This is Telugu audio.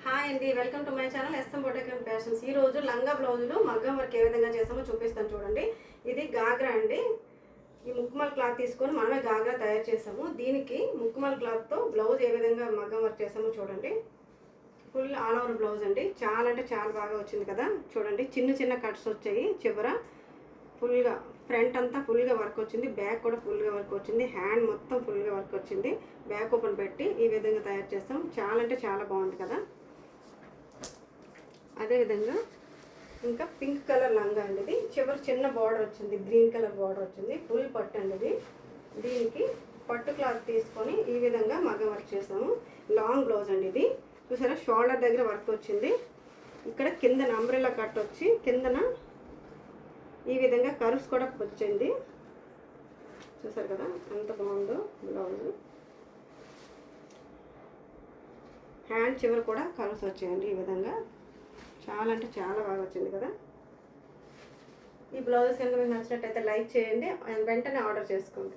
హాయ్ అండి, welcome to my channel S M boutique and fashions. ఈ రోజు లంగా బ్లౌజులు మగ్గం వర్క్ ఏ విధంగా చేసామో చూపిస్తాను చూడండి. ఇది గాగ్రా అండి. ఈ ముక్కుమల్ క్లాత్ తీసుకొని మనమే గాగ్రా తయారు చేసాము. దీనికి ముక్కుమల్ క్లాత్తో బ్లౌజ్ ఏ విధంగా మగ్గం వర్క్ చేసామో చూడండి. ఫుల్ ఆల్ ఓవర్ బ్లౌజ్ అండి. చాలా అంటే చాలా బాగా వచ్చింది కదా. చూడండి, చిన్న చిన్న కట్స్ వచ్చాయి. చివర ఫుల్గా ఫ్రంట్ అంతా ఫుల్గా వర్క్ వచ్చింది, బ్యాక్ కూడా ఫుల్గా వర్క్ వచ్చింది, హ్యాండ్ మొత్తం ఫుల్గా వర్క్ వచ్చింది. బ్యాక్ ఓపెన్ పెట్టి ఈ విధంగా తయారు చేస్తాం. చాలా అంటే చాలా బాగుంది కదా. అదేవిధంగా ఇంకా పింక్ కలర్ లంగా అండి. ఇది చివరి చిన్న బార్డర్ వచ్చింది, గ్రీన్ కలర్ బార్డర్ వచ్చింది, ఫుల్ పట్టు అండి ఇది. దీనికి పట్టు క్లాత్ తీసుకొని ఈ విధంగా మగ్గం వర్క్ చేసాము. లాంగ్ బ్లౌజ్ అండి ఇది. చూసారా, షోల్డర్ దగ్గర వర్క్ వచ్చింది. ఇక్కడ కిందన అంబ్రెల్లా కట్ వచ్చి కిందన ఈ విధంగా కర్వ్స్ కూడా వచ్చింది. చూసారు కదా ఎంత బాగుందో బ్లౌజ్. హ్యాండ్ చివరి కూడా కర్వ్స్ వచ్చాయండి ఈ విధంగా. చాలా అంటే చాలా బాగా వచ్చింది కదా. ఈ బ్లౌజ్ కనుక మీకు నచ్చినట్టయితే లైక్ చేయండి, వెంటనే ఆర్డర్ చేసుకోండి.